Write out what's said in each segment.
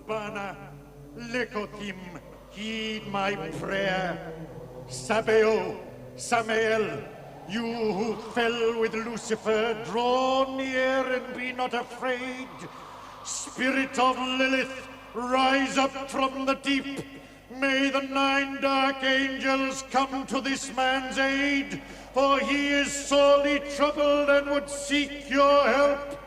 Urbana, Lekotim, heed my prayer. Sabeo, Samael, you who fell with Lucifer, draw near and be not afraid. Spirit of Lilith, rise up from the deep. May the 9 dark angels come to this man's aid, for he is sorely troubled and would seek your help.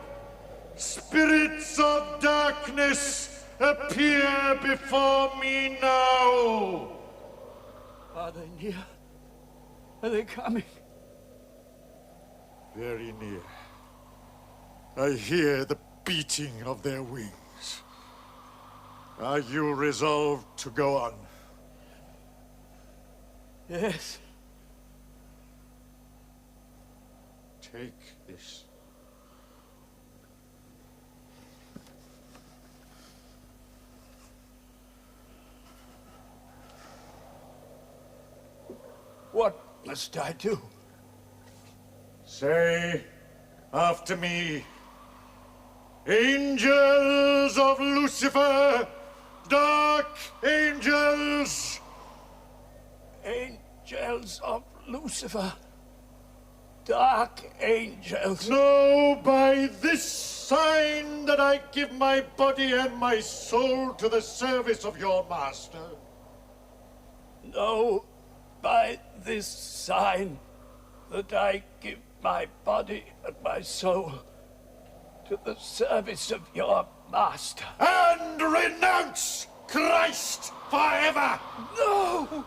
Spirits of darkness, appear before me now. Are they near? Are they coming? Very near. I hear the beating of their wings. Are you resolved to go on? Yes. Take this. What must I do? Say after me, angels of Lucifer, dark angels. Angels of Lucifer, dark angels. Know by this sign that I give my body and my soul to the service of your master. Know by this sign that I give my body and my soul to the service of your master. And renounce Christ forever! No!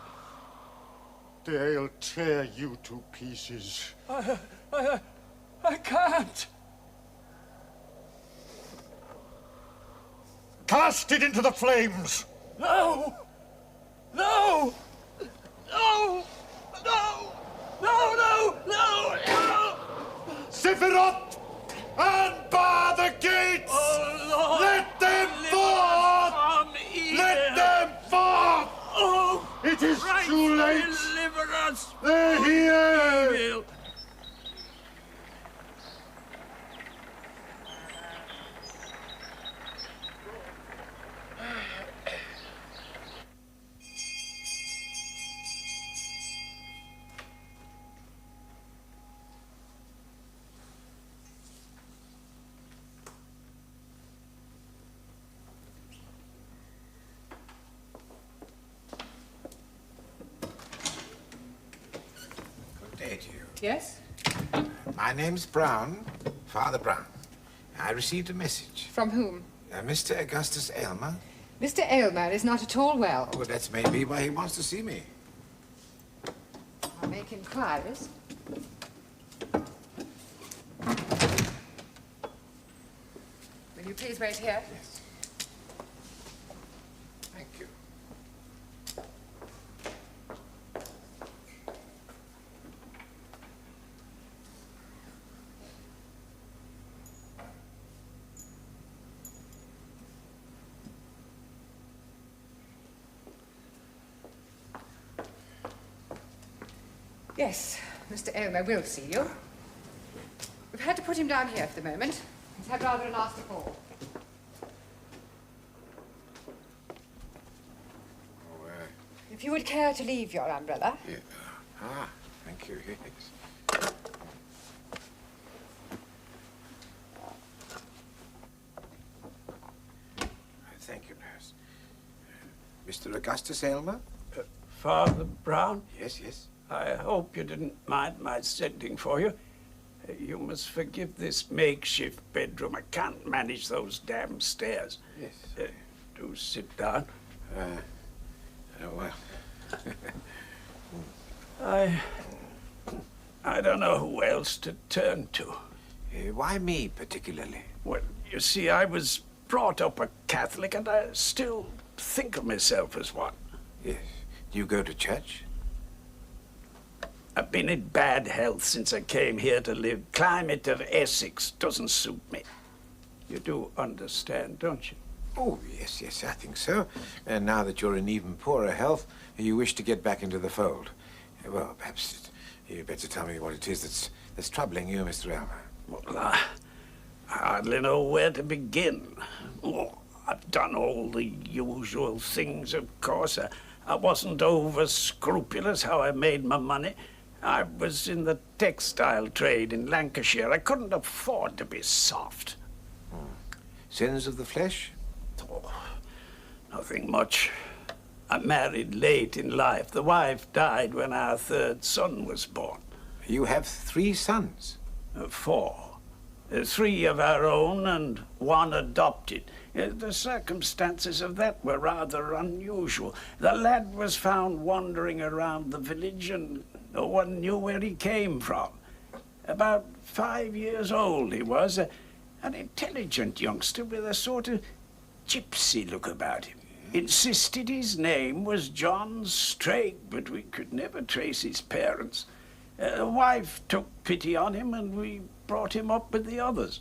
They'll tear you to pieces. I can't. Cast it into the flames! No! No! No! No! No, no, no, no! Sephiroth! Unbar the gates! Oh, Lord! Let them forth! Let them forth! Oh! It is Christ, too late! deliver us! They're here! Evil. Yes? My name's Brown, Father Brown. I received a message. From whom? Mr. Augustus Elmer. Mr. Aylmer is not at all well. Well, that's maybe why he wants to see me. I'll make inquiries. Will you please wait here? Yes. Thank you. Yes, Mr. Aylmer will see you. We've had to put him down here for the moment. He's had rather a nasty fall. Oh, If you would care to leave your umbrella. yeah. Thank you, yes. Thank you, nurse. Mr. Augustus Elmer? Father Brown, Yes, yes. I hope you didn't mind my sending for you. You must forgive this makeshift bedroom. I can't manage those damn stairs. Yes. Do sit down. Well. I don't know who else to turn to. Why me, particularly? Well, you see, I was brought up a Catholic, and I still think of myself as one. Yes. Do you go to church? I've been in bad health since I came here to live. Climate of Essex doesn't suit me. You do understand, don't you? Oh, yes, yes, I think so. And now that you're in even poorer health, you wish to get back into the fold. Well, perhaps you'd better tell me what it is that's troubling you, Mr. Elmer. Well, I hardly know where to begin. Oh, I've done all the usual things, of course. I wasn't over-scrupulous how I made my money. I was in the textile trade in Lancashire. I couldn't afford to be soft. Sins of the flesh? Oh, nothing much. I married late in life. The wife died when our third son was born. You have 3 sons? 4. 3 of our own and 1 adopted. The circumstances of that were rather unusual. The lad was found wandering around the village and no one knew where he came from. About 5 years old he was, an intelligent youngster with a sort of gypsy look about him. Insisted his name was John Stra, but we could never trace his parents. The wife took pity on him and we brought him up with the others.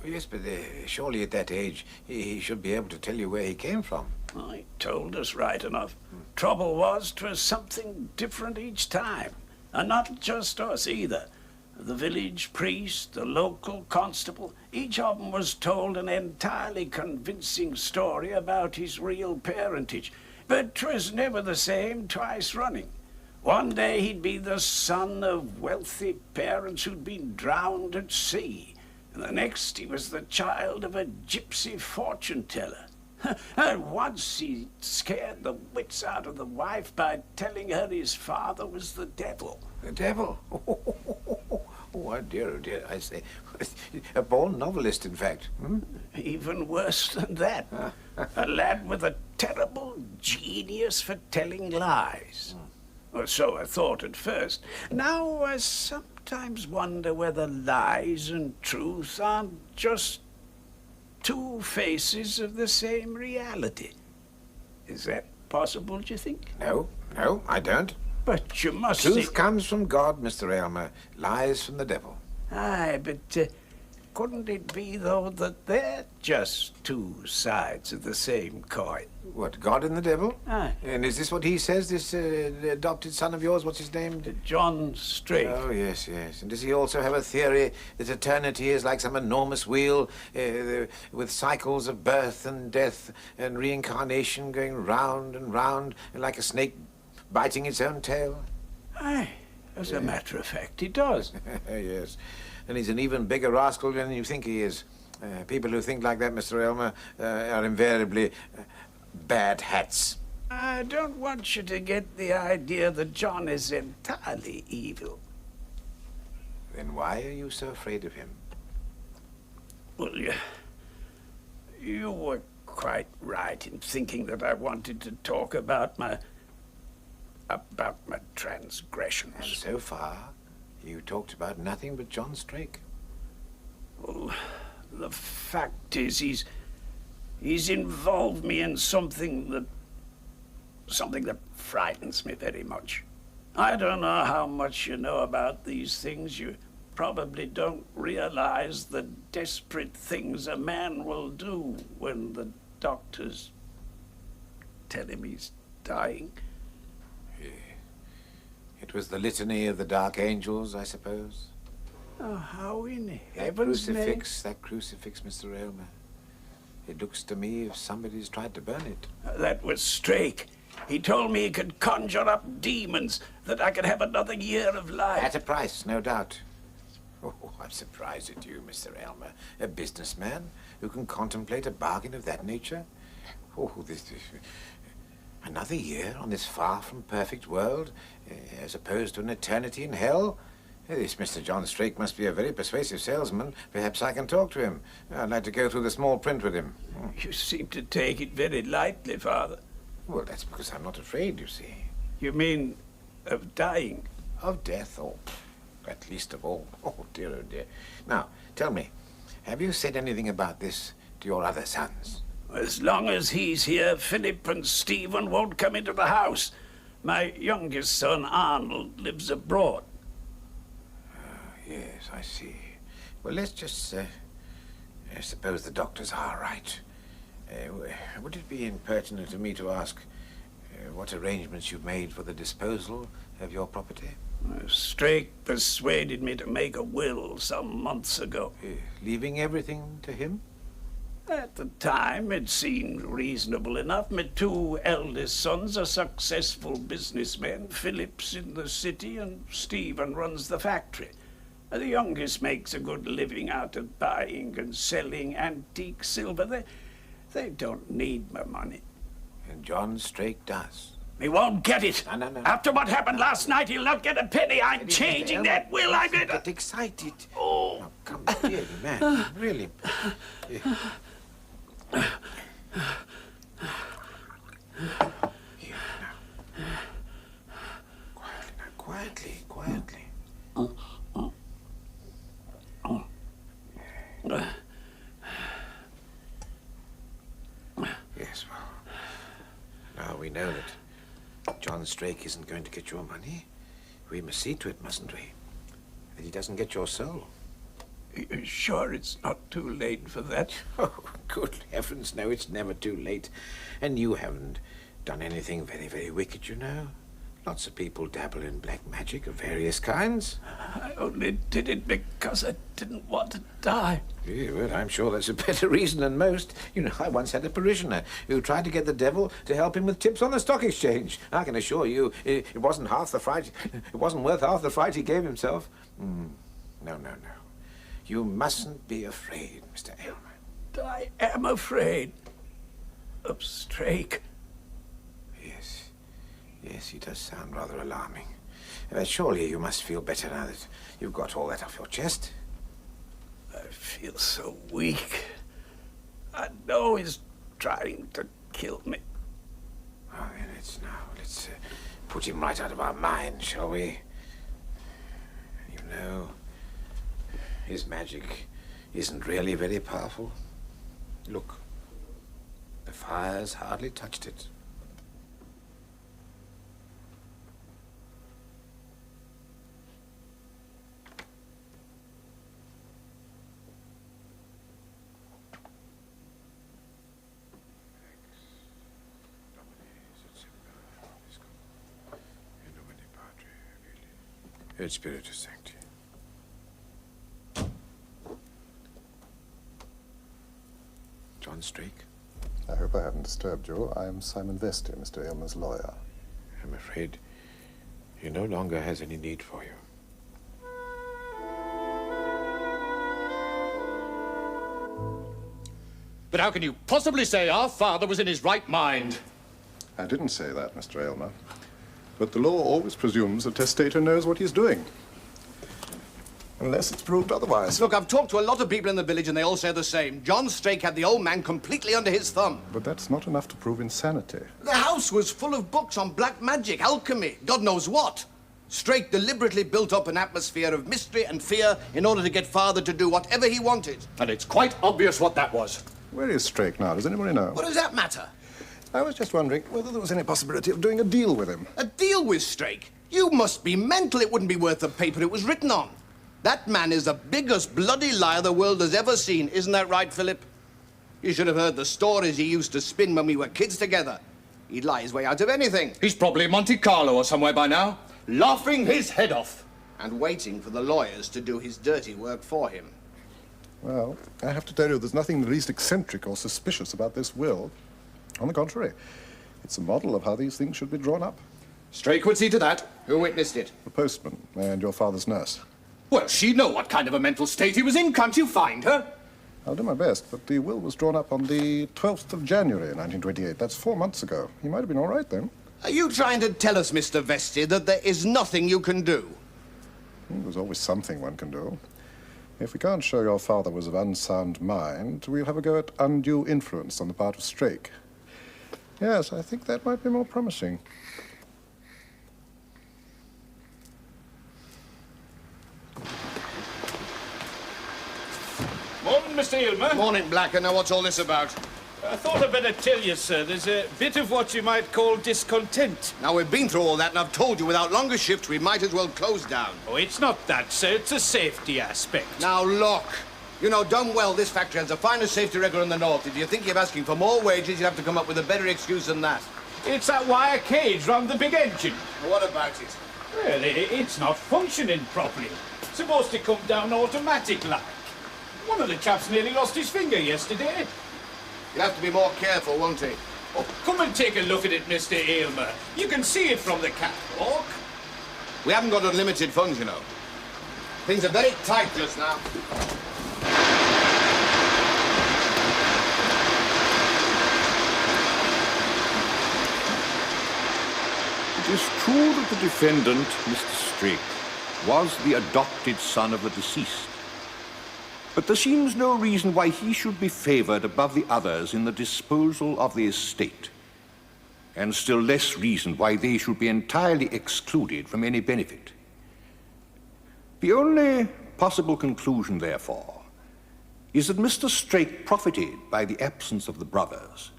Yes, but surely at that age he should be able to tell you where he came from. Oh, he told us right enough. Trouble was, 'twas something different each time. And not just us either. The village priest, the local constable, each of them was told an entirely convincing story about his real parentage. But 'twas never the same twice running. One day he'd be the son of wealthy parents who'd been drowned at sea. And the next he was the child of a gypsy fortune-teller. And once he scared the wits out of the wife by telling her his father was the devil. The devil? Oh, dear, I say. A born novelist, in fact. Hmm? Even worse than that. A lad with a terrible genius for telling lies. Or so I thought at first. Now I sometimes wonder whether lies and truth aren't just 2 faces of the same reality. Is that possible, do you think? No, I don't. But you must Truth comes from God, Mr. Elmer. Lies from the devil. Aye, but couldn't it be, though, that they're just 2 sides of the same coin? What, God and the devil? Aye. And is this what he says, this adopted son of yours? What's his name? John Stra. Oh, yes. And does he also have a theory that eternity is like some enormous wheel with cycles of birth and death and reincarnation going round and round, and like a snake biting its own tail? Aye, as a matter of fact, he does. Yes. And he's an even bigger rascal than you think he is. People who think like that, Mr. Elmer, are invariably bad hats. I don't want you to get the idea that John is entirely evil. Then why are you so afraid of him? Well, you were quite right in thinking that I wanted to talk about my transgressions. And so far, you talked about nothing but John Strake. Well, the fact is, he's involved me in something that frightens me very much. I don't know how much you know about these things. You probably don't realize the desperate things a man will do when the doctors tell him he's dying. It was the litany of the dark angels, I suppose. Oh, how in heaven's name? That crucifix, Mr. Elmer. It looks to me as if somebody's tried to burn it. That was Strake. He told me he could conjure up demons, that I could have another year of life. At a price, no doubt. Oh, I'm surprised at you, Mr. Elmer. A businessman who can contemplate a bargain of that nature. Oh, this another year on this far from perfect world, as opposed to an eternity in hell? This Mr. John Strake must be a very persuasive salesman. Perhaps I can talk to him. I'd like to go through the small print with him. You seem to take it very lightly, Father. Well, that's because I'm not afraid, you see. You mean of dying? Of death, or at least of all. Oh, dear. Now, tell me, have you said anything about this to your other sons? As long as he's here, Philip and Stephen won't come into the house. My youngest son, Arnold, lives abroad. Yes, I see. Well, let's just suppose the doctors are right. Would it be impertinent of me to ask what arrangements you've made for the disposal of your property? Strake persuaded me to make a will some months ago. Leaving everything to him? At the time, it seemed reasonable enough. My two eldest sons are successful businessmen. Philip's in the city and Stephen runs the factory. The youngest makes a good living out of buying and selling antique silver. They don't need my money. And John Strake does. He won't get it. No. After what happened last night, he'll not get a penny. I'm changing that will. I'm going to... Get excited. Oh. Now, come, really, man. Really. Here now. Quietly. Yes, well, now we know that John Strake isn't going to get your money. We must see to it, mustn't we? That he doesn't get your soul. You're sure it's not too late for that? Oh, good heavens, no, it's never too late. And you haven't done anything very, very wicked, you know. Lots of people dabble in black magic of various kinds. I only did it because I didn't want to die. Yeah, well, I'm sure that's a better reason than most. You know, I once had a parishioner who tried to get the devil to help him with tips on the stock exchange. I can assure you, it wasn't half the fright. It wasn't worth half the fright he gave himself. No. You mustn't be afraid, Mr. Elmer. I am afraid of Strake. Yes, he does sound rather alarming. But surely you must feel better now that you've got all that off your chest. I feel so weak. I know he's trying to kill me. Oh, then let's put him right out of our minds, shall we? You know, his magic isn't really very powerful. Look, the fire's hardly touched it. Et Spiritus Sancti. John Strake? I hope I haven't disturbed you. I am Simon Vesti, Mr. Aylmer's lawyer. I'm afraid he no longer has any need for you. But how can you possibly say our father was in his right mind? I didn't say that, Mr. Aylmer. But the law always presumes a testator knows what he's doing. Unless it's proved otherwise. Look, I've talked to a lot of people in the village and they all say the same. John Strake had the old man completely under his thumb. But that's not enough to prove insanity. The house was full of books on black magic, alchemy, God knows what. Strake deliberately built up an atmosphere of mystery and fear in order to get father to do whatever he wanted. And it's quite obvious what that was. Where is Strake now? Does anybody know? What does that matter? I was just wondering whether there was any possibility of doing a deal with him. A deal with Strake? You must be mental. It wouldn't be worth the paper it was written on. That man is the biggest bloody liar the world has ever seen. Isn't that right, Philip? You should have heard the stories he used to spin when we were kids together. He'd lie his way out of anything. He's probably in Monte Carlo or somewhere by now, laughing his head off. And waiting for the lawyers to do his dirty work for him. Well, I have to tell you, there's nothing the least eccentric or suspicious about this will. On the contrary, it's a model of how these things should be drawn up. Strake would see to that. Who witnessed it? The postman and your father's nurse. Well, she'd know what kind of a mental state he was in. Can't you find her? I'll do my best, but the will was drawn up on the 12th of January, 1928. That's 4 months ago. He might have been all right then. Are you trying to tell us, Mr. Vesti, that there is nothing you can do? There's always something one can do. If we can't show your father was of unsound mind, we'll have a go at undue influence on the part of Strake. Yes, I think that might be more promising. Morning, Mr. Elmer. Morning, Blacker. Now, what's all this about? I thought I'd better tell you, sir, there's a bit of what you might call discontent. Now, we've been through all that, and I've told you, without longer shifts, we might as well close down. Oh, it's not that, sir. It's a safety aspect. Now, look. You know damn well this factory has the finest safety record in the north. If you think you're asking for more wages, you have to come up with a better excuse than that. It's that wire cage round the big engine. What about it? Well, it's not functioning properly. It's supposed to come down automatic like. One of the chaps nearly lost his finger yesterday. He'll have to be more careful, won't he? Oh, come and take a look at it, Mr. Aylmer. You can see it from the catwalk. We haven't got unlimited funds, you know. Things are very tight just now. It is true that the defendant, Mr. Strake, was the adopted son of the deceased. But there seems no reason why he should be favored above the others in the disposal of the estate, and still less reason why they should be entirely excluded from any benefit. The only possible conclusion, therefore, is that Mr. Strake profited by the absence of the brothers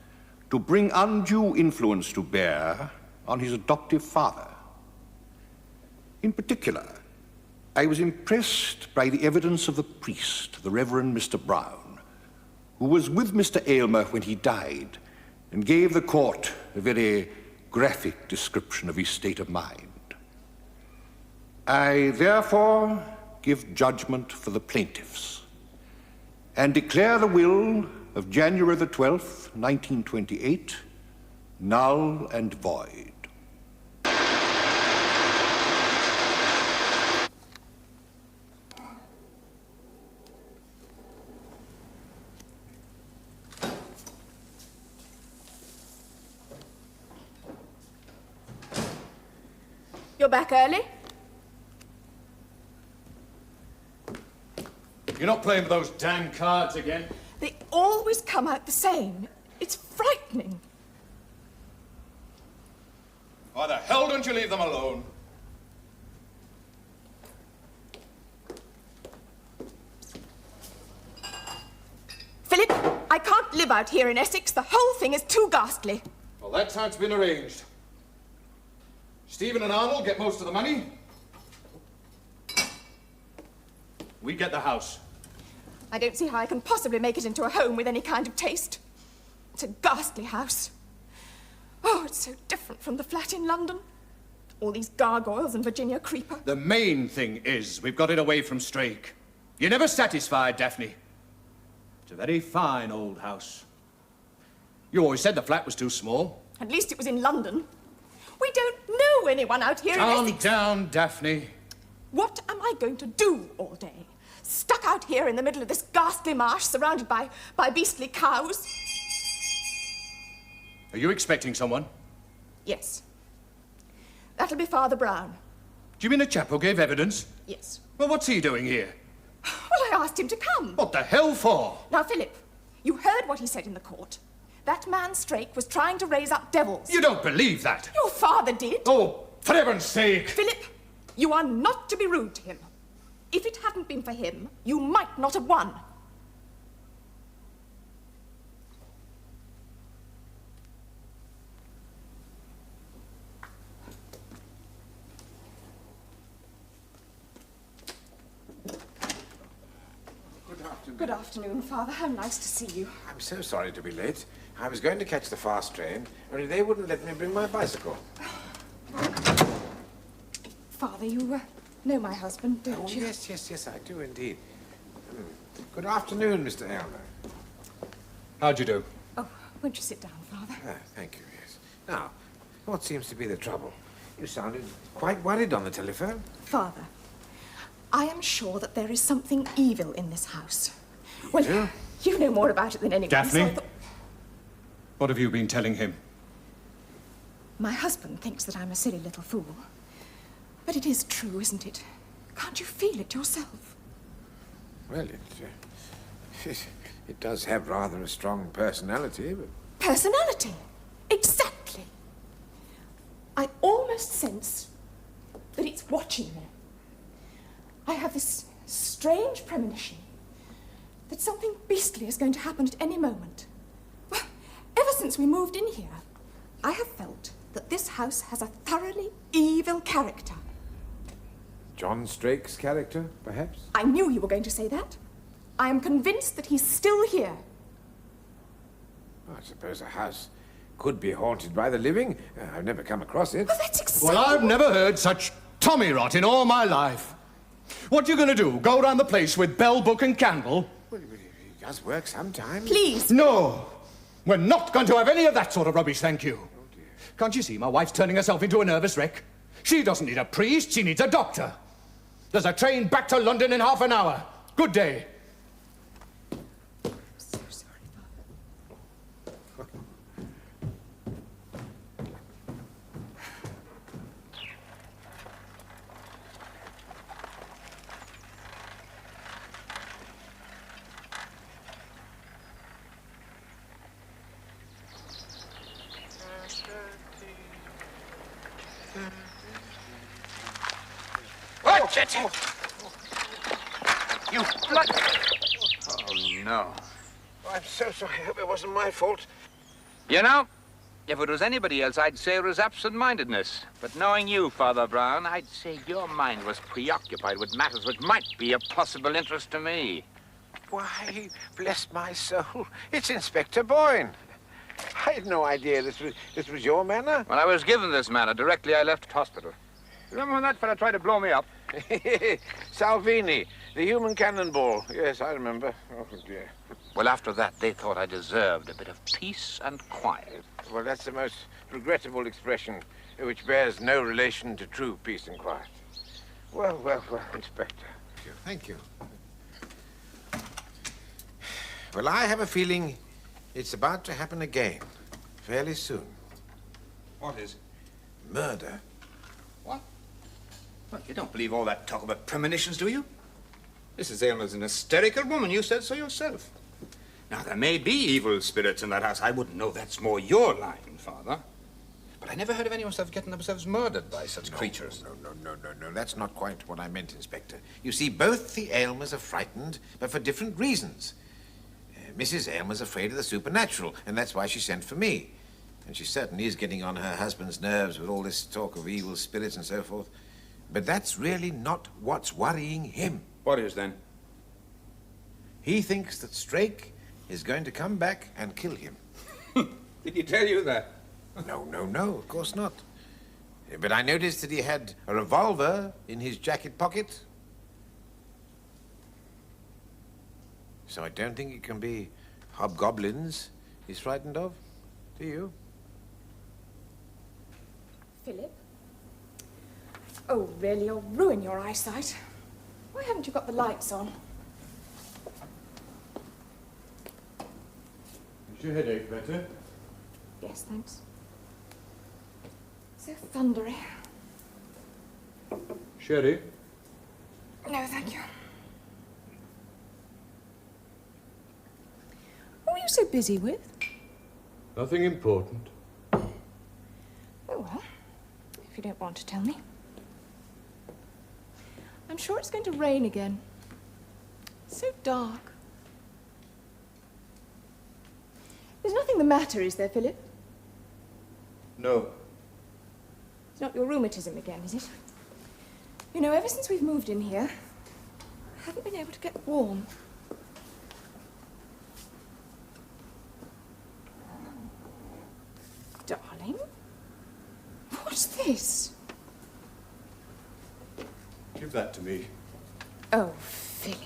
to bring undue influence to bear on his adoptive father. In particular, I was impressed by the evidence of the priest, the Reverend Mr. Brown, who was with Mr. Aylmer when he died and gave the court a very graphic description of his state of mind. I therefore give judgment for the plaintiffs and declare the will of January the 12th, 1928, null and void. You're back early? You're not playing with those damn cards again? They always come out the same. It's frightening. Why the hell don't you leave them alone? Philip, I can't live out here in Essex. The whole thing is too ghastly. Well, that's how it's been arranged. Stephen and Arnold get most of the money. We get the house. I don't see how I can possibly make it into a home with any kind of taste. It's a ghastly house. Oh, it's so different from the flat in London. All these gargoyles and Virginia Creeper. The main thing is we've got it away from Strake. You're never satisfied, Daphne. It's a very fine old house. You always said the flat was too small. At least it was in London. We don't know anyone out here in Essex. Calm down, Daphne. What am I going to do all day? Stuck out here in the middle of this ghastly marsh, surrounded by beastly cows? Are you expecting someone? Yes. That'll be Father Brown. Do you mean a chap who gave evidence? Yes. Well, what's he doing here? Well, I asked him to come. What the hell for? Now, Philip, you heard what he said in the court. That man Strake was trying to raise up devils. You don't believe that? Your father did. Oh, for heaven's sake! Philip, you are not to be rude to him. If it hadn't been for him, you might not have won. Good afternoon, Father. How nice to see you. I'm so sorry to be late. I was going to catch the fast train, only they wouldn't let me bring my bicycle. Father, you know my husband, don't you? Yes, I do indeed. Good afternoon, Mr. Elmer. How'd you do? Oh, won't you sit down, Father? Thank you, yes. Now, what seems to be the trouble? You sounded quite worried on the telephone. Father, I am sure that there is something evil in this house. Well, do? you know more about it than anyone. Daphne? So I thought... What have you been telling him? My husband thinks that I'm a silly little fool. But it is true, isn't it? Can't you feel it yourself? Well, it does have rather a strong personality, but... Personality? Exactly. I almost sense that it's watching me. I have this strange premonition that something beastly is going to happen at any moment. Well, ever since we moved in here, I have felt that this house has a thoroughly evil character. John Strake's character, perhaps? I knew you were going to say that. I am convinced that he's still here. I suppose a house could be haunted by the living. I've never come across it. Well, that's exactly... Well, I've never heard such tommy rot in all my life. What are you going to do? Go around the place with bell, book, and candle? Well, it does work sometimes. Please. No. We're not going to have any of that sort of rubbish, thank you. Can't you see my wife's turning herself into a nervous wreck? She doesn't need a priest, she needs a doctor. There's a train back to London in half an hour. Good day. I'm so sorry, Father. Watch it! You blood! Oh, no. Oh, I'm so sorry. I hope it wasn't my fault. You know, if it was anybody else, I'd say it was absent-mindedness. But knowing you, Father Brown, I'd say your mind was preoccupied with matters which might be of possible interest to me. Why, bless my soul, it's Inspector Boyne. I had no idea this was your manor. Well, I was given this manor directly I left hospital. Remember when that fella tried to blow me up? Salvini, the human cannonball. Yes, I remember. Oh, dear. Well, after that, they thought I deserved a bit of peace and quiet. Well, that's the most regrettable expression, which bears no relation to true peace and quiet. Well, Inspector. Thank you. Well, I have a feeling it's about to happen again, fairly soon. What is? Murder. What? Well, you don't believe all that talk about premonitions, do you? Mrs. Aylmer's an hysterical woman. You said so yourself. Now, there may be evil spirits in that house. I wouldn't know. That's more your line, Father. But I never heard of anyone getting themselves murdered by such creatures. No. That's not quite what I meant, Inspector. You see, both the Aylmers are frightened, but for different reasons. Mrs. Aylmer's afraid of the supernatural, and that's why she sent for me. And she certainly is getting on her husband's nerves with all this talk of evil spirits and so forth. But that's really not what's worrying him. What is, then? He thinks that Strake is going to come back and kill him. Did he tell you that? No, of course not. But I noticed that he had a revolver in his jacket pocket. So I don't think it can be hobgoblins he's frightened of, do you? Philip? Oh, really, you'll ruin your eyesight. Why haven't you got the lights on? Is your headache better? Yes, thanks. So thundery. Sherry? No, thank you. What were you so busy with? Nothing important. Oh, well, if you don't want to tell me. I'm sure it's going to rain again. It's so dark. There's nothing the matter, is there, Philip? No. It's not your rheumatism again, is it? You know, ever since we've moved in here, I haven't been able to get warm. Darling? What's this? Give that to me. Oh, Philip.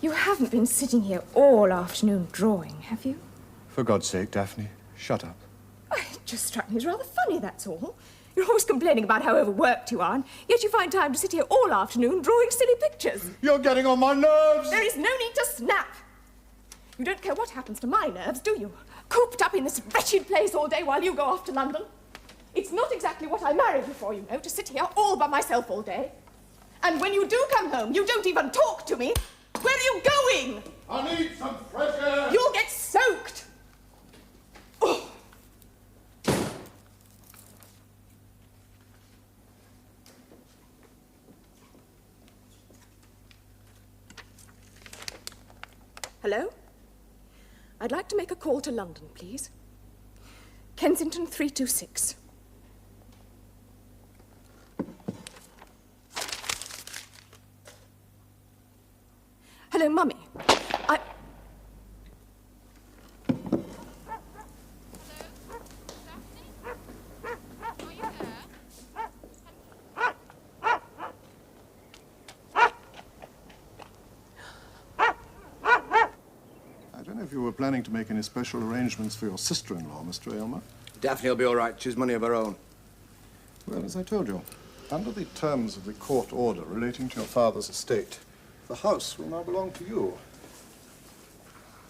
You haven't been sitting here all afternoon drawing, have you? For God's sake, Daphne, shut up. It just struck me as rather funny, that's all. You're always complaining about how overworked you are, and yet you find time to sit here all afternoon drawing silly pictures. You're getting on my nerves! There is no need to snap. You don't care what happens to my nerves, do you? Cooped up in this wretched place all day while you go off to London. It's not exactly what I married you for, you know, to sit here all by myself all day. And when you do come home, you don't even talk to me. Where are you going? I need some fresh air! You'll get soaked. Oh. Hello? I'd like to make a call to London, please. Kensington 326. Hello, Mummy. I don't know if if you were planning to make any special arrangements for your sister-in-law, Mr. Elmer. Daphne will be all right. She's money of her own. Well, as I told you, under the terms of the court order relating to your father's estate, the house will now belong to you.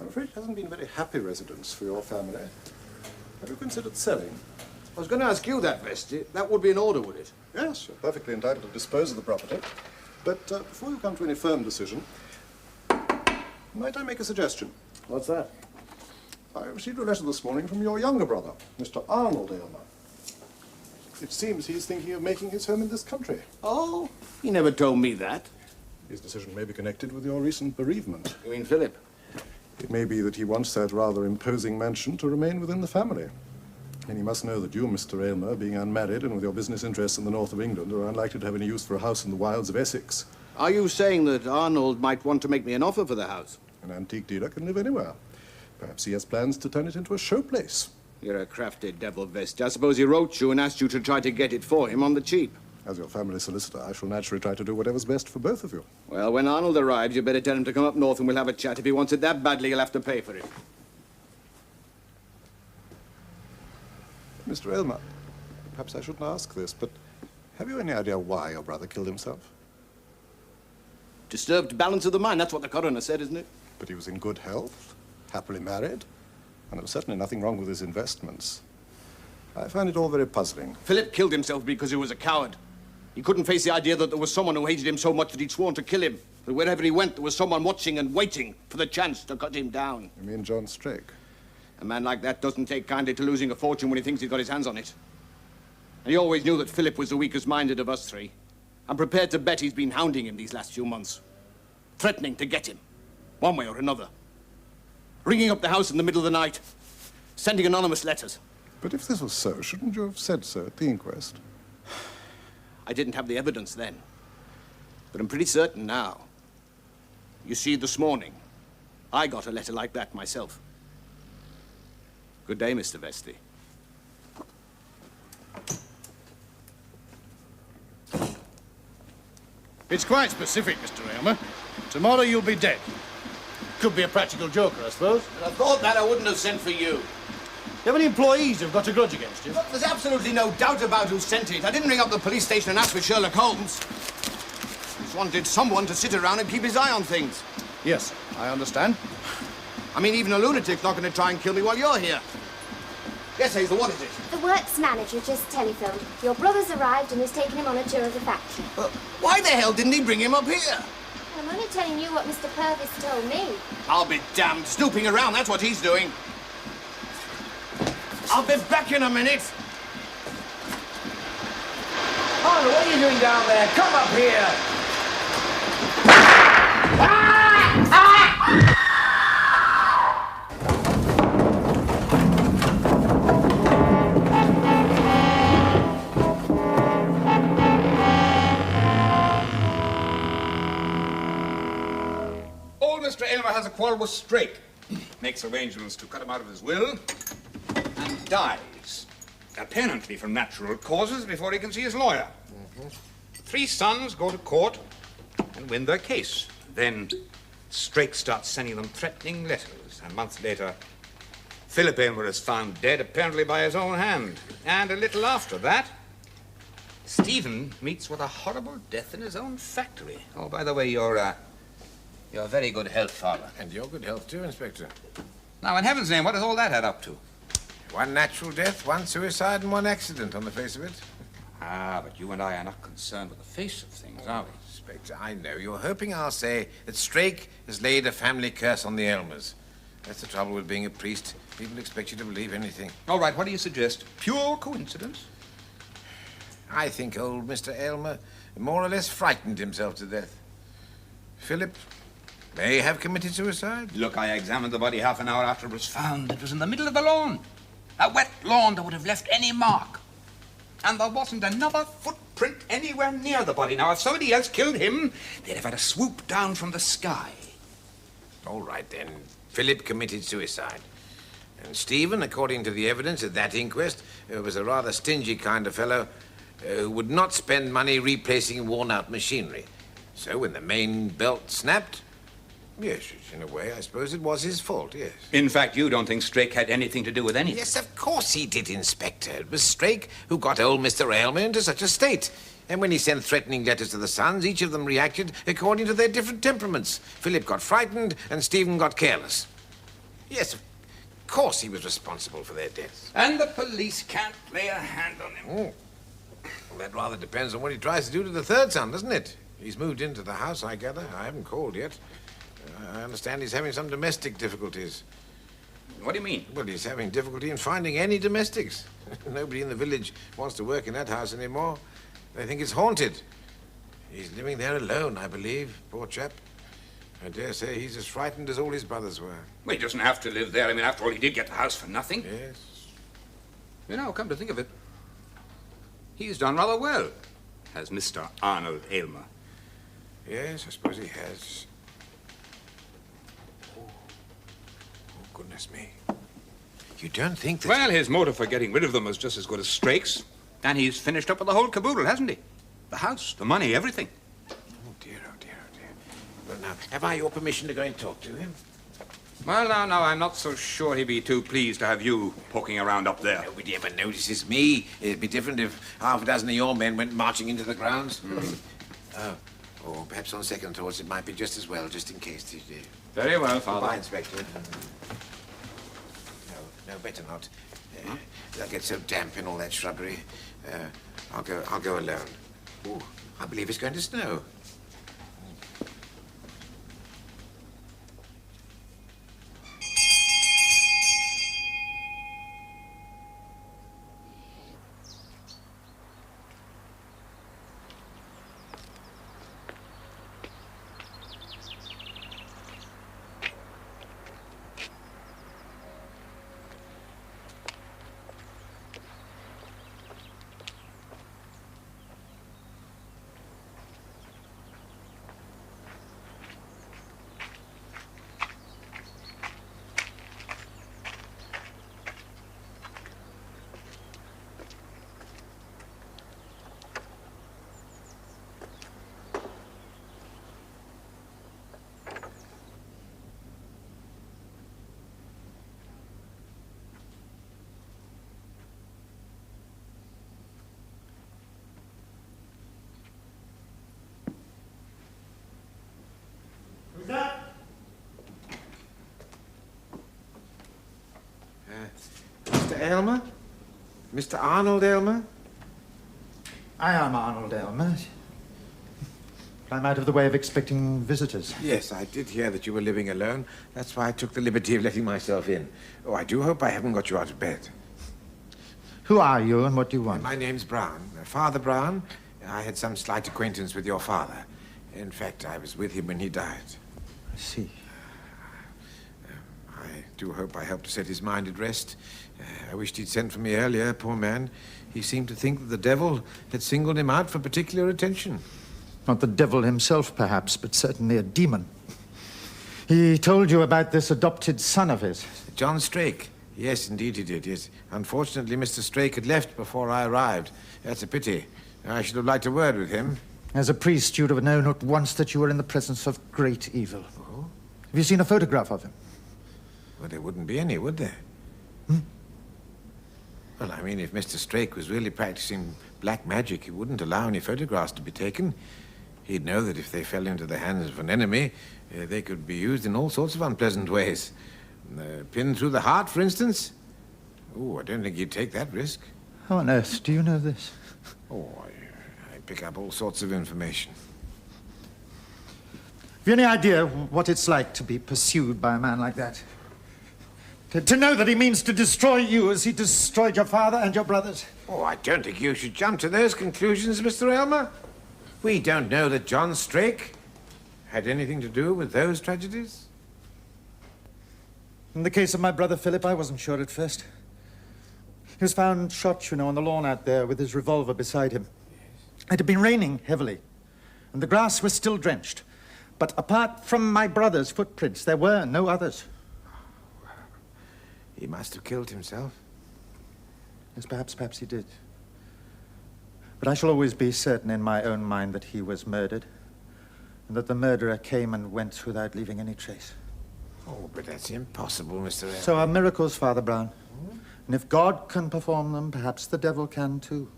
I'm afraid it hasn't been a very happy residence for your family. Have you considered selling? I was going to ask you that, Vesti. That would be in order, would it? Yes, you're perfectly entitled to dispose of the property. But before you come to any firm decision, might I make a suggestion? What's that? I received a letter this morning from your younger brother, Mr. Arnold Elmer. It seems he's thinking of making his home in this country. Oh, he never told me that. His decision may be connected with your recent bereavement. You mean Philip? It may be that he wants that rather imposing mansion to remain within the family. And he must know that you, Mr. Elmer, being unmarried and with your business interests in the north of England, are unlikely to have any use for a house in the wilds of Essex. Are you saying that Arnold might want to make me an offer for the house? An antique dealer can live anywhere. Perhaps he has plans to turn it into a showplace. You're a crafty devil, Vesti. I suppose he wrote you and asked you to try to get it for him on the cheap. As your family solicitor, I shall naturally try to do whatever's best for both of you. Well, when Arnold arrives, you better tell him to come up north and we'll have a chat. If he wants it that badly, he'll have to pay for it. Mr. Elmer, perhaps I shouldn't ask this, but have you any idea why your brother killed himself? Disturbed balance of the mind, that's what the coroner said, isn't it? But he was in good health, happily married, and there was certainly nothing wrong with his investments. I find it all very puzzling. Philip killed himself because he was a coward. He couldn't face the idea that there was someone who hated him so much that he'd sworn to kill him. That wherever he went, there was someone watching and waiting for the chance to cut him down. You mean John Strake? A man like that doesn't take kindly to losing a fortune when he thinks he's got his hands on it. And he always knew that Philip was the weakest-minded of us three. I'm prepared to bet he's been hounding him these last few months. Threatening to get him, one way or another. Ringing up the house in the middle of the night. Sending anonymous letters. But if this was so, shouldn't you have said so at the inquest? I didn't have the evidence then. But I'm pretty certain now. You see, this morning, I got a letter like that myself. Good day, Mr. Vesti. It's quite specific, Mr. Elmer. Tomorrow you'll be dead. Could be a practical joker, I suppose. If I thought that, I wouldn't have sent for you. Do you have any employees who've got a grudge against you? Look, there's absolutely no doubt about who sent it. I didn't ring up the police station and ask for Sherlock Holmes. Just wanted someone to sit around and keep his eye on things. Yes, I understand. I mean, even a lunatic's not going to try and kill me while you're here. Yes, Hazel, what is it? The works manager just telephoned. Your brother's arrived and has taken him on a tour of the factory. Why the hell didn't he bring him up here? I'm only telling you what Mr. Purvis told me. I'll be damned. Snooping around, that's what he's doing. I'll be back in a minute. Arnold, what are you doing down there? Come up here! Old Mr. Elmer has a quarrel with Strake. Makes arrangements to cut him out of his will and dies. Apparently from natural causes before he can see his lawyer. Three sons go to court and win their case. Then Strake starts sending them threatening letters. A month later, Philip Elmer is found dead, apparently by his own hand. And a little after that, Stephen meets with a horrible death in his own factory. Oh, by the way, you're very good health, Father. And your good health too, Inspector. Now, in heaven's name, what does all that add up to? One natural death, one suicide, and one accident on the face of it. Ah, but you and I are not concerned with the face of things, are we? Inspector, I know. You're hoping I'll say that Strake has laid a family curse on the Elmers. That's the trouble with being a priest. People expect you to believe anything. All right, what do you suggest? Pure coincidence? I think old Mr. Elmer more or less frightened himself to death. Philip may have committed suicide. Look, I examined the body half an hour after it was found. It was in the middle of the lawn. A wet lawn that would have left any mark. And there wasn't another footprint anywhere near the body. Now, if somebody else killed him, they'd have had a swoop down from the sky. All right, then. Philip committed suicide. And Stephen, according to the evidence at that inquest, was a rather stingy kind of fellow who would not spend money replacing worn-out machinery. So when the main belt snapped, Yes, in a way, I suppose it was his fault, yes. In fact, you don't think Strake had anything to do with anything? Yes, of course he did, Inspector. It was Strake who got old Mr. Aylmer into such a state. And when he sent threatening letters to the sons, each of them reacted according to their different temperaments. Philip got frightened, and Stephen got careless. Yes, of course he was responsible for their deaths. And the police can't lay a hand on him. Oh. Well, that rather depends on what he tries to do to the third son, doesn't it? He's moved into the house, I gather. I haven't called yet. I understand he's having some domestic difficulties. What do you mean? Well, he's having difficulty in finding any domestics. Nobody in the village wants to work in that house anymore. They think it's haunted. He's living there alone, I believe, poor chap. I dare say he's as frightened as all his brothers were. Well, he doesn't have to live there. I mean, after all, he did get the house for nothing. Yes. You know, come to think of it, he's done rather well, has Mr. Arnold Aylmer. Yes, I suppose he has. Oh, goodness me. You don't think that... Well, his motive for getting rid of them was just as good as Strake's. And he's finished up with the whole caboodle, hasn't he? The house, the money, everything. Oh, dear, oh, dear, oh, dear. Well, now, have I your permission to go and talk to him? Well, now, I'm not so sure he'd be too pleased to have you poking around up there. Nobody ever notices me. It'd be different if half a dozen of your men went marching into the grounds. Or perhaps on second thoughts, it might be just as well, just in case. Very well, Father. Goodbye, Inspector. No, better not. They'll get so damp in all that shrubbery. I'll go alone. Ooh, I believe it's going to snow. Who's that? Mr. Aylmer? Mr. Arnold Aylmer? I am Arnold Elmer. But I'm out of the way of expecting visitors. Yes, I did hear that you were living alone. That's why I took the liberty of letting myself in. Oh, I do hope I haven't got you out of bed. Who are you and what do you want? My name's Brown. Father Brown. I had some slight acquaintance with your father. In fact, I was with him when he died. I see. I do hope I helped to set his mind at rest. I wished he'd sent for me earlier, poor man. He seemed to think that the devil had singled him out for particular attention. Not the devil himself, perhaps, but certainly a demon. He told you about this adopted son of his. John Strake. Yes, indeed he did, yes. Unfortunately, Mr. Strake had left before I arrived. That's a pity. I should have liked a word with him. As a priest, you'd have known at once that you were in the presence of great evil. Oh? Have you seen a photograph of him? Well, there wouldn't be any, would there? Well, I mean, if Mr. Strake was really practicing black magic, he wouldn't allow any photographs to be taken. He'd know that if they fell into the hands of an enemy, they could be used in all sorts of unpleasant ways. Pinned through the heart, for instance? Oh, I don't think he'd take that risk. How on earth do you know this? Oh, I pick up all sorts of information. Have you any idea what it's like to be pursued by a man like that? To know that he means to destroy you as he destroyed your father and your brothers? Oh, I don't think you should jump to those conclusions, Mr. Elmer. We don't know that John Strake had anything to do with those tragedies. In the case of my brother Philip, I wasn't sure at first. He was found shot, you know, on the lawn out there with his revolver beside him. It had been raining heavily, and the grass was still drenched. But apart from my brother's footprints, there were no others. He must have killed himself. Yes, perhaps he did. But I shall always be certain in my own mind that he was murdered, and that the murderer came and went without leaving any trace. Oh, but that's impossible, Mr. Elmer. So are miracles, Father Brown. And if God can perform them, perhaps the devil can too.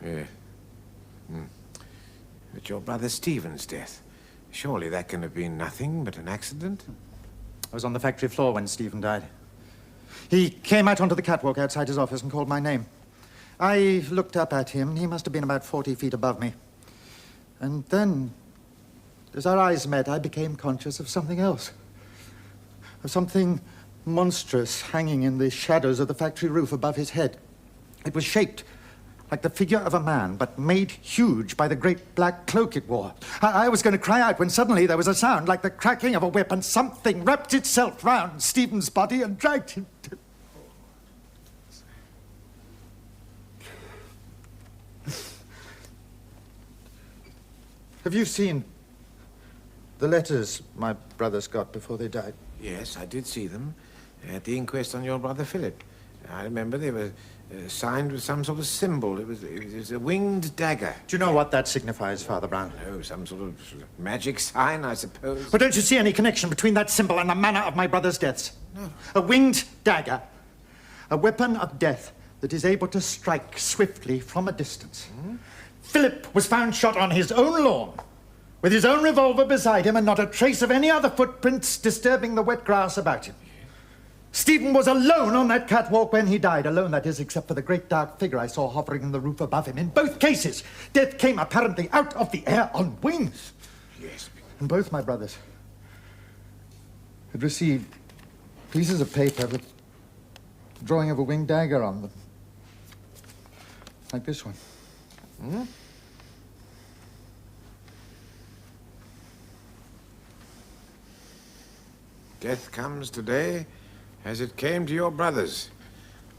Yeah. But your brother Stephen's death, surely that can have been nothing but an accident? I was on the factory floor when Stephen died. He came out onto the catwalk outside his office and called my name. I looked up at him. He must have been about 40 feet above me. And then, as our eyes met, I became conscious of something else. Of something monstrous hanging in the shadows of the factory roof above his head. It was shaped like the figure of a man, but made huge by the great black cloak it wore. I was going to cry out when suddenly there was a sound like the cracking of a whip, and something wrapped itself round Stephen's body and dragged him to... Have you seen the letters my brothers got before they died? Yes, I did see them at the inquest on your brother Philip. I remember they were signed with some sort of symbol. It was a winged dagger. Do you know what that signifies, Father Brown? Oh, some sort of magic sign, I suppose. But don't you see any connection between that symbol and the manner of my brother's deaths? No. A winged dagger, a weapon of death that is able to strike swiftly from a distance. Philip was found shot on his own lawn, with his own revolver beside him and not a trace of any other footprints disturbing the wet grass about him. Stephen was alone on that catwalk when he died. Alone, that is, except for the great dark figure I saw hovering in the roof above him. In both cases, death came apparently out of the air on wings. Yes. And both my brothers had received pieces of paper with the drawing of a winged dagger on them. Like this one. Death comes today as it came to your brothers.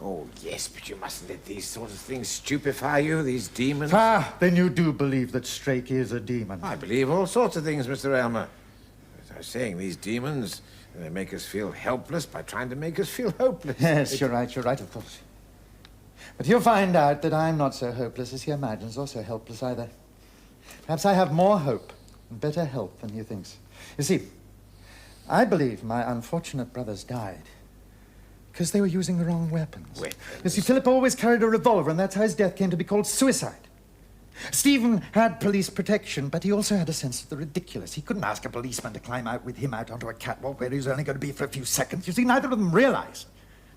Oh, yes, but you mustn't let these sort of things stupefy you, these demons. Ah, then you do believe that Strake is a demon. I believe all sorts of things, Mr. Elmer. As I was saying, these demons, they make us feel helpless by trying to make us feel hopeless. Yes, you're right, of course. But he'll find out that I'm not so hopeless as he imagines, or so helpless either. Perhaps I have more hope and better health than he thinks. You see, I believe my unfortunate brothers died because they were using the wrong weapons. You see, Philip always carried a revolver, and that's how his death came to be called suicide. Stephen had police protection, but he also had a sense of the ridiculous. He couldn't ask a policeman to climb out with him out onto a catwalk where he was only going to be for a few seconds. You see, neither of them realized,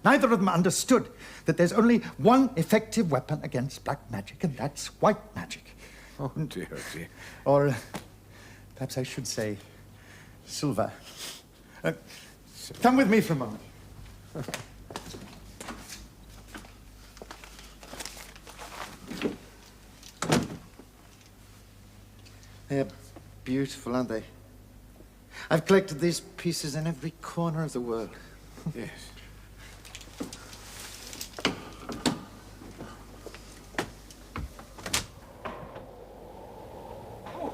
neither of them understood that there's only one effective weapon against black magic, and that's white magic. Oh, dear, oh, dear. Or perhaps I should say silver. Come with me for a moment. They're beautiful, aren't they? I've collected these pieces in every corner of the world. Yes.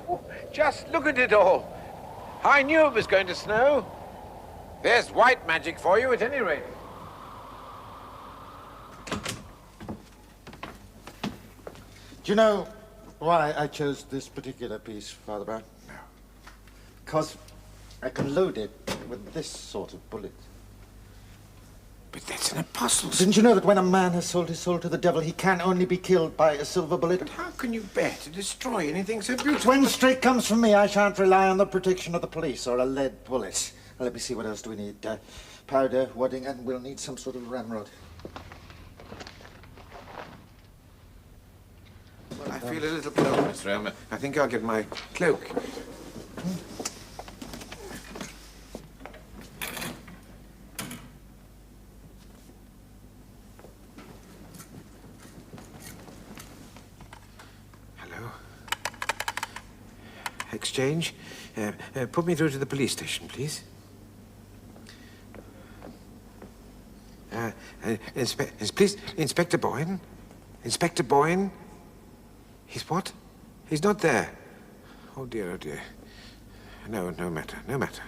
Oh, just look at it all. I knew it was going to snow. There's white magic for you at any rate. Do you know why I chose this particular piece, Father Brown? No. Because I can load it with this sort of bullet. But that's an apostle's... Didn't you know that when a man has sold his soul to the devil, he can only be killed by a silver bullet? But how can you bear to destroy anything so beautiful? When Strake comes from me, I shan't rely on the protection of the police or a lead bullet. Now, let me see, what else do we need? Powder, wadding, and we'll need some sort of ramrod. Well, I feel a little cold, Mr. Elmer. I think I'll get my cloak. Hello. Exchange. Put me through to the police station, please. Please, Inspector Boyne? Inspector Boyne? He's what? He's not there. Oh, dear, oh, dear. No matter, no matter.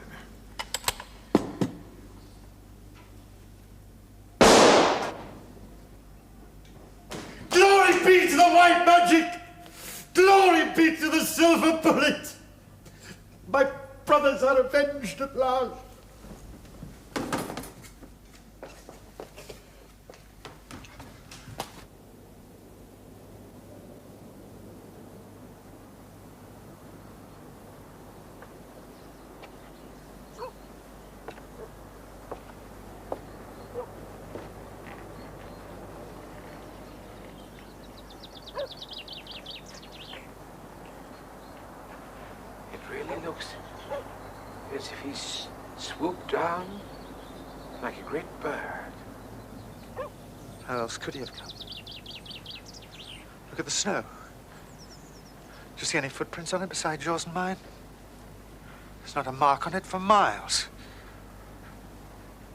Glory be to the white magic! Glory be to the silver bullet! are avenged at last. Looks as if he's swooped down like a great bird. How else could he have come? Look at the snow. Do you see any footprints on it besides yours and mine? There's not a mark on it for miles.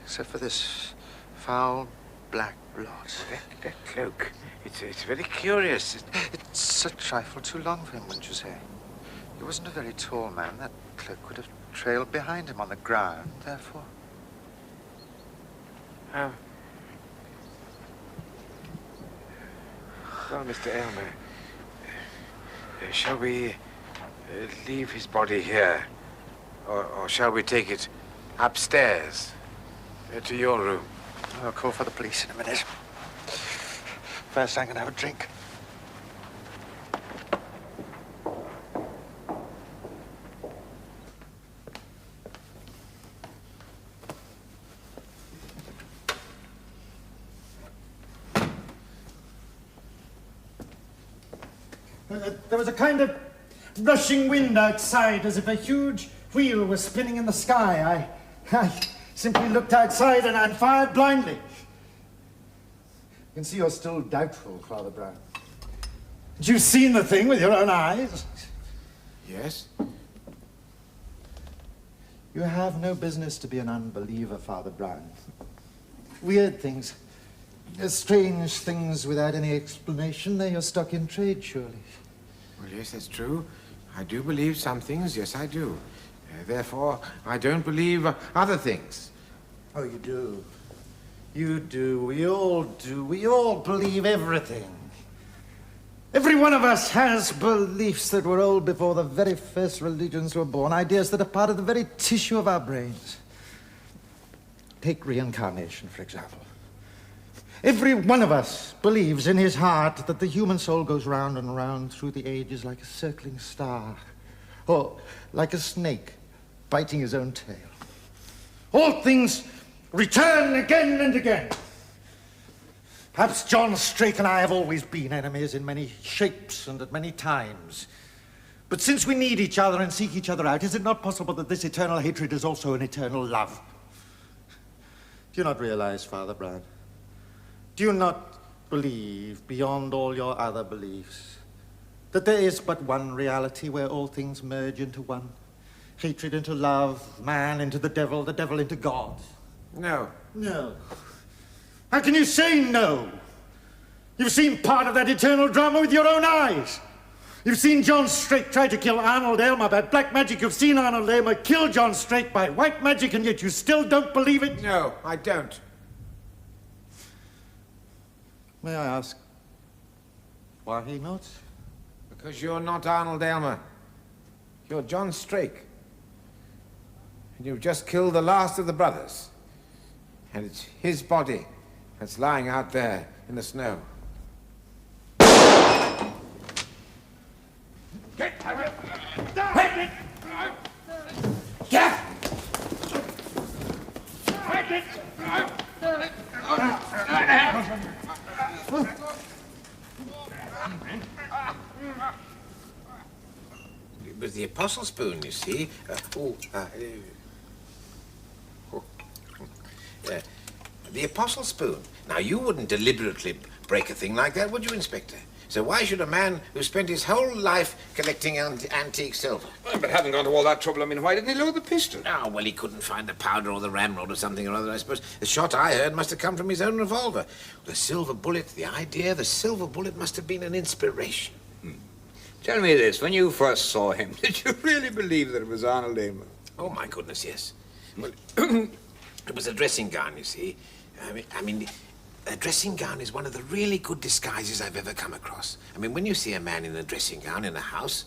Except for this foul black blot. That cloak, it's very curious. It's a trifle too long for him, wouldn't you say? He wasn't a very tall man. That cloak would have trailed behind him on the ground, therefore. Well, Mr. Elmer, shall we leave his body here? Or shall we take it upstairs to your room? I'll call for the police in a minute. First, I'm going to have a drink. There was a kind of rushing wind outside, as if a huge wheel was spinning in the sky. I simply looked outside and fired blindly. You can see you're still doubtful, Father Brown. You've seen the thing with your own eyes. Yes? You have no business to be an unbeliever, Father Brown. Weird things, strange things without any explanation, they're your stock in trade, surely. Well, yes, that's true. I do believe some things, yes, I do. Therefore, I don't believe other things. Oh, you do. You do. We all do. We all believe everything. Every one of us has beliefs that were old before the very first religions were born, ideas that are part of the very tissue of our brains. Take reincarnation, for example. Every one of us believes in his heart that the human soul goes round and round through the ages like a circling star, or like a snake biting his own tail. All things return again and again. Perhaps John Strake and I have always been enemies in many shapes and at many times. But since we need each other and seek each other out, is it not possible that this eternal hatred is also an eternal love? Do you not realize, Father Brown? Do you not believe, beyond all your other beliefs, that there is but one reality where all things merge into one? Hatred into love, man into the devil into God. No. No. How can you say no? You've seen part of that eternal drama with your own eyes. You've seen John Strake try to kill Arnold Elmer by black magic. You've seen Arnold Elmer kill John Strake by white magic, and yet you still don't believe it? No, I don't. May I ask, why not? Because you're not Arnold Elmer. You're John Strake. And you've just killed the last of the brothers. And it's his body that's lying out there in the snow. It was the apostle spoon, you see. The apostle spoon. Now, you wouldn't deliberately break a thing like that, would you, Inspector? So why should a man who spent his whole life collecting antique silver? Well, but having gone to all that trouble, I mean, why didn't he load the pistol? Oh, well, he couldn't find the powder or the ramrod or something or other, I suppose. The shot I heard must have come from his own revolver. The silver bullet, the idea, the silver bullet must have been an inspiration. Tell me this, when you first saw him, did you really believe that it was Arnold Elmer? Oh, my goodness, yes. Well, it was a dressing gown, you see. I mean, a dressing gown is one of the really good disguises I've ever come across. I mean, when you see a man in a dressing gown in a house,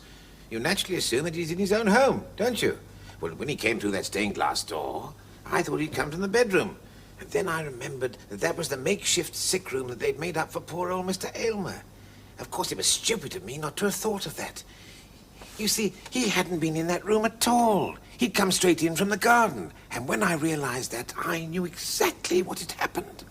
you naturally assume that he's in his own home, don't you? Well, when he came through that stained glass door, I thought he'd come from the bedroom. And then I remembered that was the makeshift sick room that they'd made up for poor old Mr. Elmer. Of course, it was stupid of me not to have thought of that. You see, he hadn't been in that room at all. He'd come straight in from the garden. And when I realized that, I knew exactly what had happened.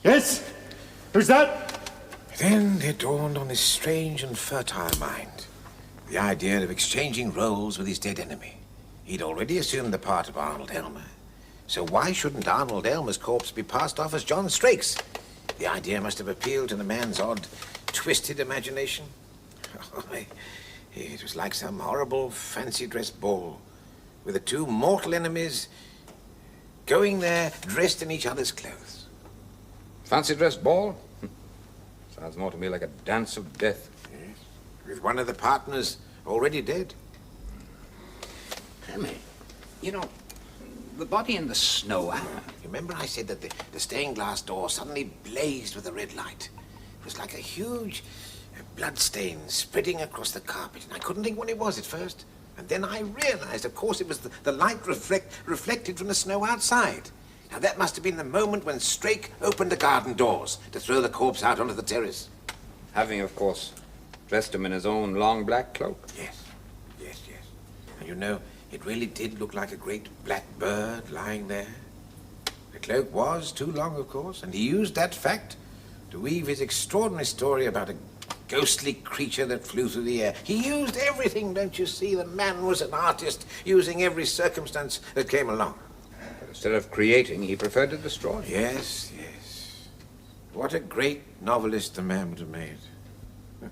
Yes? Who's that? Then it dawned on his strange and fertile mind the idea of exchanging roles with his dead enemy. He'd already assumed the part of Arnold Elmer. So why shouldn't Arnold Elmer's corpse be passed off as John Strake's? The idea must have appealed to the man's odd, twisted imagination. It was like some horrible fancy-dress ball, with the two mortal enemies going there dressed in each other's clothes. Fancy dress ball? Sounds more to me like a dance of death. Yes, with one of the partners already dead. Elmer, you know, the body in the snow. Remember I said that the stained glass door suddenly blazed with a red light? It was like a huge blood stain spreading across the carpet, and I couldn't think what it was at first. And then I realized, of course, it was the light reflected from the snow outside. Now, that must have been the moment when Strake opened the garden doors to throw the corpse out onto the terrace. Having, of course, dressed him in his own long black cloak. Yes, yes, yes. And you know, it really did look like a great black bird lying there. The cloak was too long, of course, and he used that fact to weave his extraordinary story about a ghostly creature that flew through the air. He used everything, don't you see? The man was an artist, using every circumstance that came along. Instead of creating, he preferred to destroy. Yes, yes. What a great novelist the man would have made. Do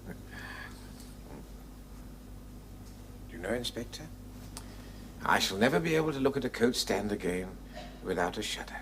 you know, Inspector? I shall never be able to look at a coat stand again without a shudder.